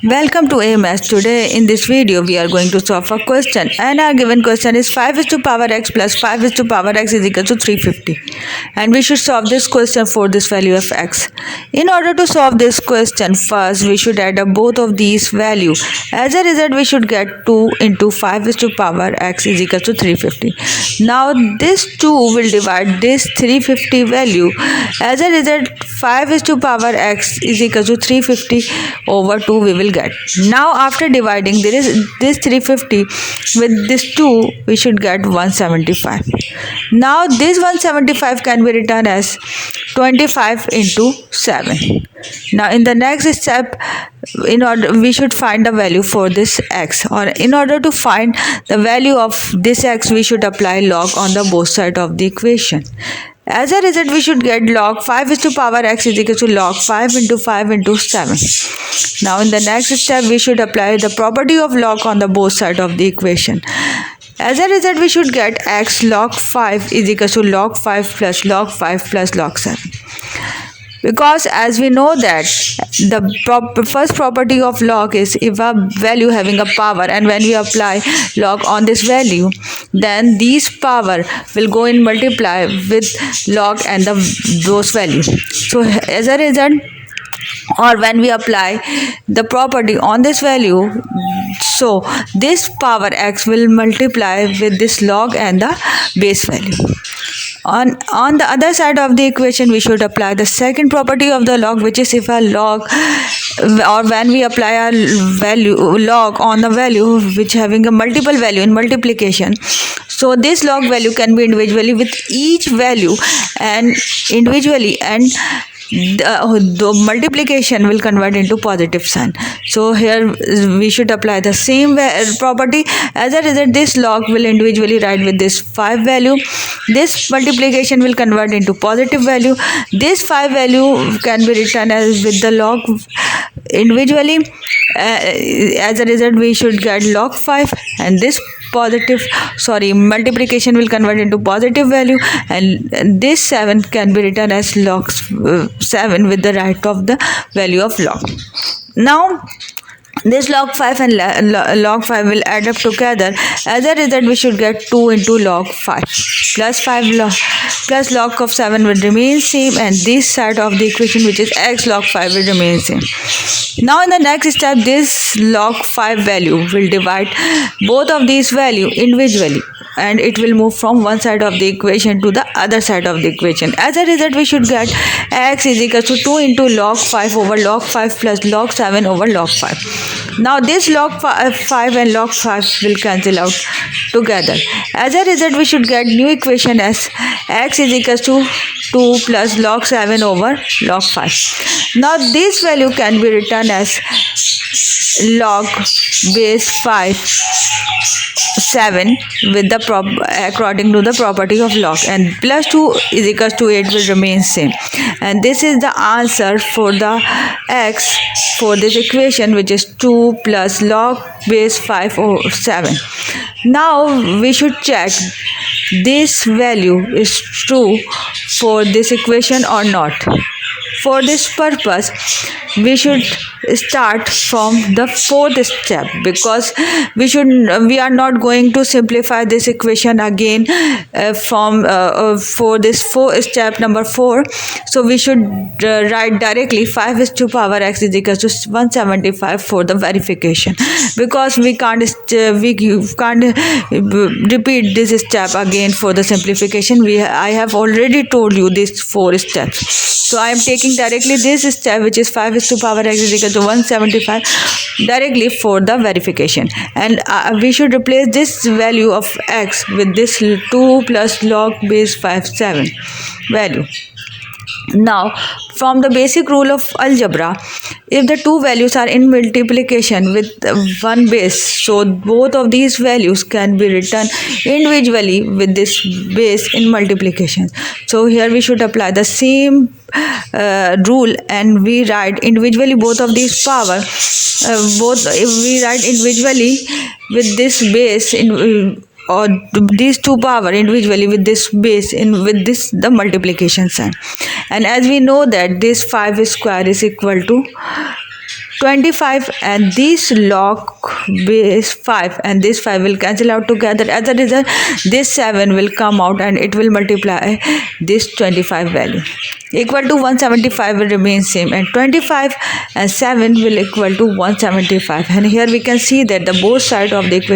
Welcome to AMS. Today in this video we are going to solve a question, and our given question is 5 is to power x plus 5 is to power x is equal to 350, and we should solve this question for this value of x. In order to solve this question, first we should add up both of these values. As a result, we should get 2 into 5 is to power x is equal to 350. Now this 2 will divide this 350 value. As a result, 5 is to power x is equal to 350 over 2 we will get. Now after dividing this 350 with this 2, we should get 175. Now this 175 can be written as 25 into 7. Now in the next step, we should find the value for this x, or in order to find the value of this x, we should apply log on the both sides of the equation. As a result, we should get log 5 is to power x is equal to log 5 into 5 into 7. Now in the next step, we should apply the property of log on the both sides of the equation. As a result, we should get x log 5 is equal to log 5 plus log 5 plus log 7. Because as we know that the first property of log is if a value having a power, and when we apply log on this value, then these power will go in multiply with log and those values. So as a result, or when we apply the property on this value, so this power x will multiply with this log and the base value. On the other side of the equation, we should apply the second property of the log, which is if a log, or when we apply a value log on the value which having a multiple value in multiplication, so this log value can be individually with each value and individually, and the multiplication will convert into positive sign. So here we should apply the same property. As a result, this log will individually write with this 5 value. This multiplication will convert into positive value. This 5 value can be written as with the log individually. As a result, we should get log 5, and this multiplication will convert into positive value, and this 7 can be written as log 7 with the right of the value of log. Now this log 5 and log 5 will add up together. As a result, we should get 2 into log 5 plus 5 log plus log of 7 will remain same, and this side of the equation, which is x log 5, will remain same. Now in the next step, this log 5 value will divide both of these value individually, and it will move from one side of the equation to the other side of the equation. As a result, we should get x is equal to 2 into log 5 over log 5 plus log 7 over log 5. Now this log 5 and log 5 will cancel out together. As a result, we should get new equation as x is equal to 2 plus log 7 over log 5. Now this value can be written as log base 5 7 with the according to the property of log, and plus 2 is equal to 8 will remain same, and this is the answer for the x for this equation, which is 2 plus log base 5 over 7. Now we should check this value is true for this equation or not. For this purpose, we should start from the fourth step, because we are not going to simplify this equation again for this step number 4. So we should write directly 5 is to power x is equal to 175 for the verification, because we can't repeat this step again for the simplification. I have already told you these 4 steps. So I am taking directly this step, which is 5 is to power x is equal to 175, directly for the verification, and we should replace this value of x with this 2 plus log base 5 7 value. Now from the basic rule of algebra, if the two values are in multiplication with one base, so both of these values can be written individually with this base in multiplication. So here we should apply the same rule, and we write individually both of these power, if we write individually with this base in or these two power individually with this base with this the multiplication sign. And as we know that this 5 square is equal to 25 and this log base 5 and this 5 will cancel out together. As a result, this 7 will come out and it will multiply this 25 value. Equal to 175 will remain same, and 25 and 7 will equal to 175. And here we can see that the both side of the equation